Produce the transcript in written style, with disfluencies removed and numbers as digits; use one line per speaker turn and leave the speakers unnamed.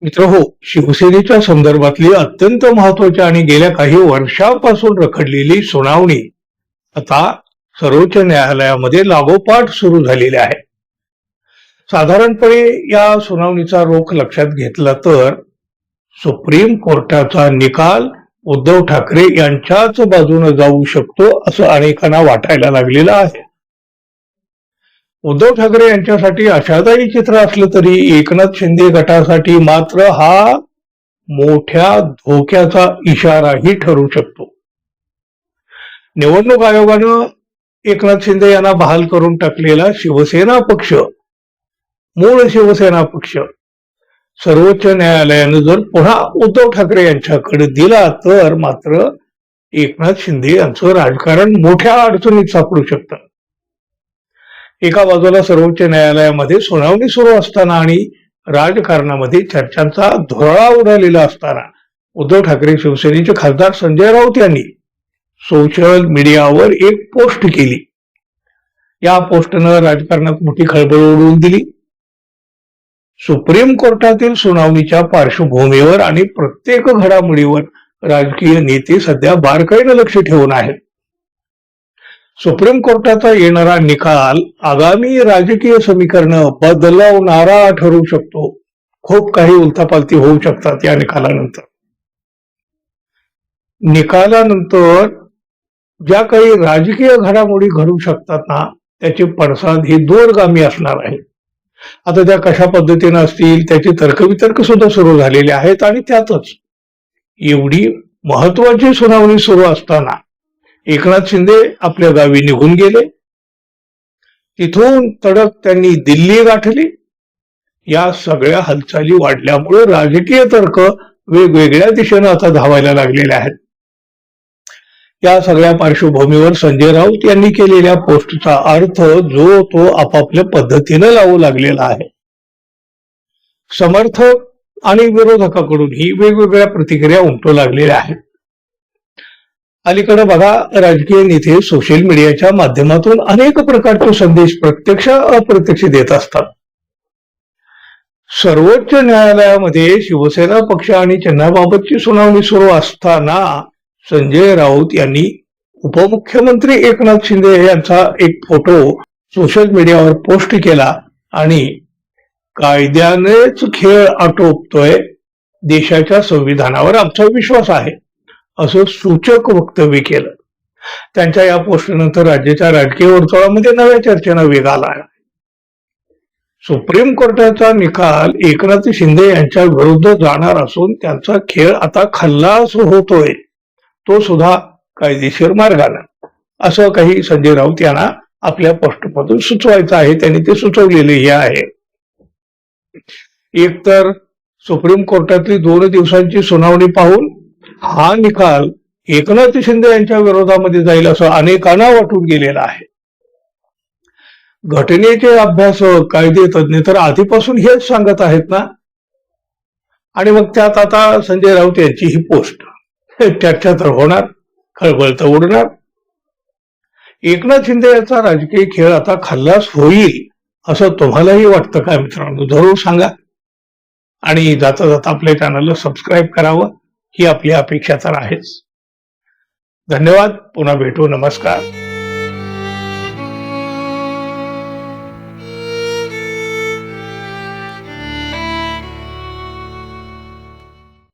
मित्रहो, शिवसेनेच्या संदर्भातली अत्यंत महत्वाची आणि गेल्या काही वर्षांपासून रखडलेली सुनावणी आता सर्वोच्च न्यायालयामध्ये लागोपाठ सुरू झालेली आहे. साधारणपणे या सुनावणीचा रोख लक्षात घेतला तर सुप्रीम कोर्टाचा निकाल उद्धव ठाकरे यांच्याच बाजूने जाऊ शकतो असं अनेकांना वाटायला लागलेलं आहे. उद्धव ठाकरे यांच्यासाठी आशादायी चित्र असलं तरी एकनाथ शिंदे गटासाठी मात्र हा मोठ्या धोक्याचा इशाराही ठरू शकतो. निवडणूक आयोगानं एकनाथ शिंदे यांना बहाल करून टाकलेला शिवसेना पक्ष, मूळ शिवसेना पक्ष, सर्वोच्च न्यायालयानं जर पुन्हा उद्धव ठाकरे यांच्याकडे दिला तर मात्र एकनाथ शिंदे यांचं राजकारण मोठ्या अडचणीत सापडू शकतं. एका बाजूला सर्वोच्च न्यायालयामध्ये सुनावणी सुरू असताना आणि राजकारणामध्ये चर्चांचा धुरळा उडालेला असताना उद्धव ठाकरे शिवसेनेचे खासदार संजय राऊत यांनी सोशल मीडियावर एक पोस्ट केली. या पोस्टनं राजकारणात मोठी खळबळ उडवून दिली. सुप्रीम कोर्टातील सुनावणीच्या पार्श्वभूमीवर आणि प्रत्येक घडामोडीवर राजकीय नेते सध्या बारकाईनं लक्ष ठेवून आहेत. सुप्रीम कोर्टाचा येणारा निकाल आगामी राजकीय समीकरणं बदलवणारा ठरू शकतो. खूप काही उलथापालथी होऊ शकतात या निकालानंतर. निकालानंतर ज्या काही राजकीय घडामोडी घडू शकतात ना, त्याचे पडसाद हे दूरगामी असणार आहे. आता त्या कशा पद्धतीने असतील त्याचे तर्कवितर्क सुद्धा सुरू झालेले आहेत. आणि त्यातच एवढी महत्वाची सुनावणी सुरू असताना एकनाथ शिंदे आपल्या गावी निघून गेले. तिथून तडक त्यांनी दिल्ली गाठली. या सगळ्या हालचाली वाढल्यामुळे राजकीय तर्क वेगवेगळ्या दिशेनं आता धावायला लागलेले आहेत. या सगळ्या पार्श्वभूमीवर संजय राऊत यांनी केलेल्या पोस्टचा अर्थ जो तो आपापल्या पद्धतीनं लावू लागलेला आहे. समर्थक आणि विरोधकाकडूनही वेगवेगळ्या प्रतिक्रिया उमटू लागलेल्या आहेत. अलीकडे बघा, राजकीय नेते सोशल मीडियाच्या माध्यमातून अनेक प्रकारचे संदेश प्रत्यक्ष अप्रत्यक्ष देत असतात. सर्वोच्च न्यायालयामध्ये शिवसेना पक्ष आणि चिन्हाबाबतची सुनावणी सुरू असताना संजय राऊत यांनी उपमुख्यमंत्री एकनाथ शिंदे यांचा एक फोटो सोशल मीडियावर पोस्ट केला आणि कायद्यानेच खेळ आटोपतोय, देशाच्या संविधानावर आमचा विश्वास आहे असं सूचक वक्तव्य केलं. त्यांच्या या पोस्टनंतर राज्याच्या राजकीय वर्तुळामध्ये नव्या चर्चेला वेग आला. सुप्रीम कोर्टाचा निकाल एकनाथ शिंदे यांच्या विरुद्ध जाणार असून त्यांचा खेळ आता खल्लास होतोय, तो सुद्धा कायदेशीर मार्गाने, असं काही संजय राऊत यांना आपल्या पोस्टमधून सुचवायचं आहे. त्यांनी ते सुचवलेलेही आहे. एकतर सुप्रीम कोर्टातली 2 दिवसांची सुनावणी पाहून हा निकाल एकनाथ शिंदे यांच्या विरोधामध्ये जाईल असं अनेकांना वाटून गेलेलं आहे. घटनेचे अभ्यासक, कायदे तज्ञ तर आधीपासून हेच सांगत आहेत ना. आणि मग त्यात आता संजय राऊत यांची ही पोस्ट, चर्चा तर होणार, खळबळ तर उडणार. एकनाथ शिंदे यांचा राजकीय खेळ आता खल्लास होईल असं तुम्हालाही वाटतं का मित्रांनो? जरूर सांगा. आणि जाता जाता आपल्या चॅनलला सबस्क्राईब करावं ही आपली अपेक्षा तर आहेच. धन्यवाद. पुन्हा भेटू. नमस्कार.